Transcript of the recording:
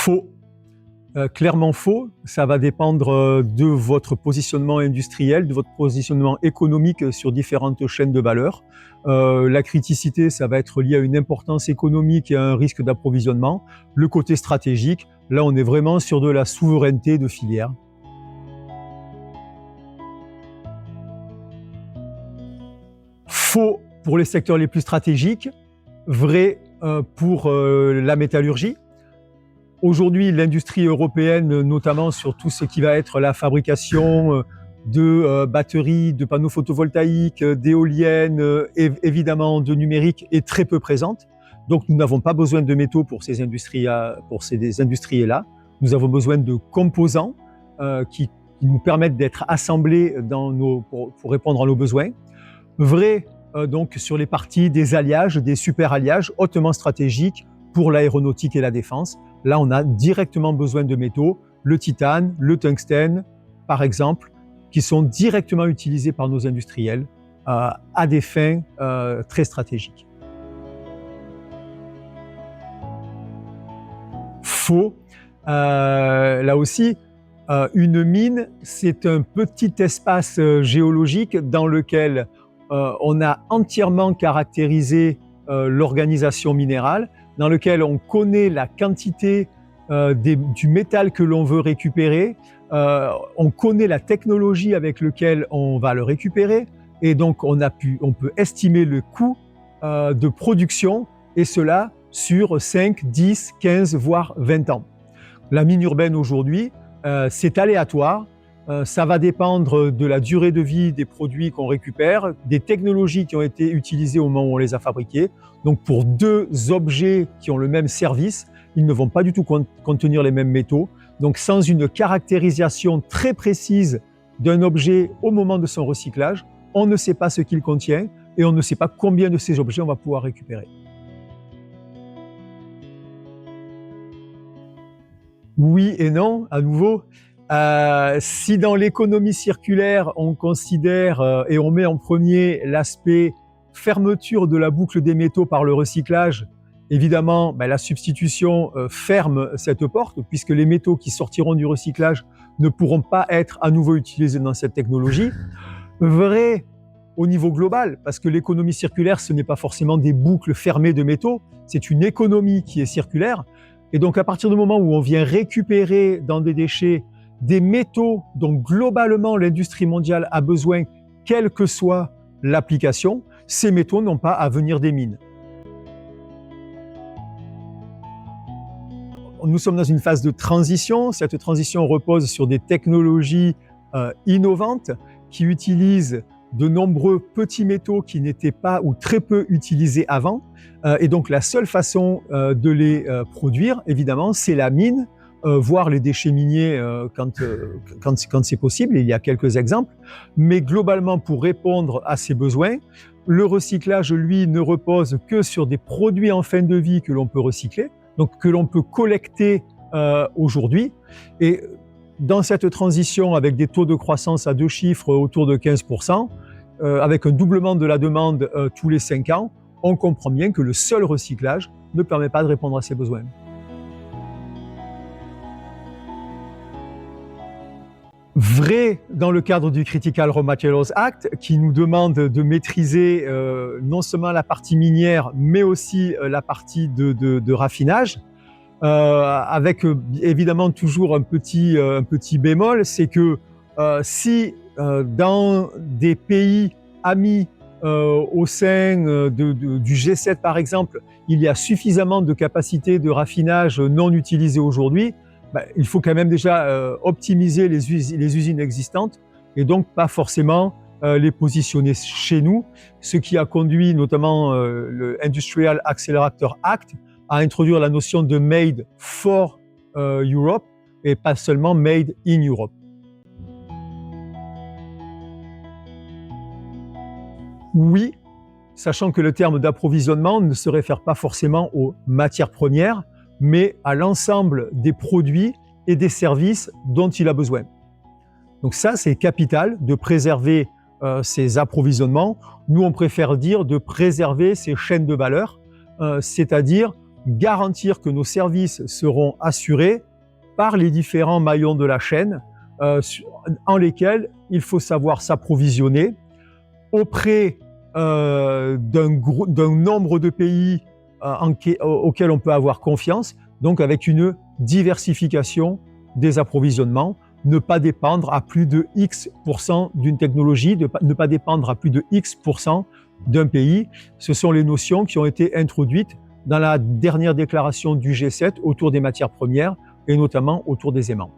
Faux. Clairement faux. Ça va dépendre de votre positionnement industriel, de votre positionnement économique sur différentes chaînes de valeur. La criticité, ça va être lié à une importance économique et à un risque d'approvisionnement. Le côté stratégique, là, on est vraiment sur de la souveraineté de filière. Faux pour les secteurs les plus stratégiques, vrai pour la métallurgie. Aujourd'hui, l'industrie européenne, notamment sur tout ce qui va être la fabrication de batteries, de panneaux photovoltaïques, d'éoliennes, évidemment de numérique, est très peu présente. Donc nous n'avons pas besoin de métaux pour ces industries-là. Nous avons besoin de composants qui nous permettent d'être assemblés pour répondre à nos besoins. Vrai donc sur les parties des alliages, des super alliages hautement stratégiques pour l'aéronautique et la défense. Là, on a directement besoin de métaux, le titane, le tungstène, par exemple, qui sont directement utilisés par nos industriels à des fins très stratégiques. Faux. Là aussi, une mine, c'est un petit espace géologique dans lequel on a entièrement caractérisé l'organisation minérale, dans lequel on connaît la quantité du métal que l'on veut récupérer, on connaît la technologie avec laquelle on va le récupérer, et donc on peut estimer le coût de production, et cela sur 5, 10, 15, voire 20 ans. La mine urbaine aujourd'hui, c'est aléatoire. Ça va dépendre de la durée de vie des produits qu'on récupère, des technologies qui ont été utilisées au moment où on les a fabriqués. Donc pour deux objets qui ont le même service, ils ne vont pas du tout contenir les mêmes métaux. Donc sans une caractérisation très précise d'un objet au moment de son recyclage, on ne sait pas ce qu'il contient et on ne sait pas combien de ces objets on va pouvoir récupérer. Oui et non, à nouveau. Si dans l'économie circulaire, on considère et on met en premier l'aspect fermeture de la boucle des métaux par le recyclage, évidemment, la substitution ferme cette porte, puisque les métaux qui sortiront du recyclage ne pourront pas être à nouveau utilisés dans cette technologie. Vrai au niveau global, parce que l'économie circulaire, ce n'est pas forcément des boucles fermées de métaux, c'est une économie qui est circulaire. Et donc à partir du moment où on vient récupérer dans des déchets des métaux dont globalement l'industrie mondiale a besoin, quelle que soit l'application, ces métaux n'ont pas à venir des mines. Nous sommes dans une phase de transition. Cette transition repose sur des technologies innovantes qui utilisent de nombreux petits métaux qui n'étaient pas ou très peu utilisés avant. Et donc la seule façon de les produire, évidemment, c'est la mine, voire les déchets miniers quand c'est possible. Il y a quelques exemples. Mais globalement, pour répondre à ces besoins, le recyclage, lui, ne repose que sur des produits en fin de vie que l'on peut recycler, donc que l'on peut collecter aujourd'hui. Et dans cette transition, avec des taux de croissance à 2 chiffres autour de 15%, avec un doublement de la demande tous les 5 ans, on comprend bien que le seul recyclage ne permet pas de répondre à ces besoins. Vrai dans le cadre du Critical Raw Materials Act, qui nous demande de maîtriser non seulement la partie minière, mais aussi la partie de raffinage, avec évidemment toujours un petit bémol, c'est que si dans des pays amis au sein du G7 par exemple, il y a suffisamment de capacités de raffinage non utilisées aujourd'hui, il faut quand même déjà optimiser les usines existantes et donc pas forcément les positionner chez nous, ce qui a conduit notamment le Industrial Accelerator Act à introduire la notion de Made for Europe et pas seulement Made in Europe. Oui, sachant que le terme d'approvisionnement ne se réfère pas forcément aux matières premières, mais à l'ensemble des produits et des services dont il a besoin. Donc ça, c'est capital de préserver ces approvisionnements. Nous, on préfère dire de préserver ces chaînes de valeur, c'est-à-dire garantir que nos services seront assurés par les différents maillons de la chaîne en lesquels il faut savoir s'approvisionner auprès d'un nombre de pays auxquels on peut avoir confiance, donc avec une diversification des approvisionnements, ne pas dépendre à plus de X% d'une technologie, ne pas dépendre à plus de X% d'un pays. Ce sont les notions qui ont été introduites dans la dernière déclaration du G7 autour des matières premières et notamment autour des aimants.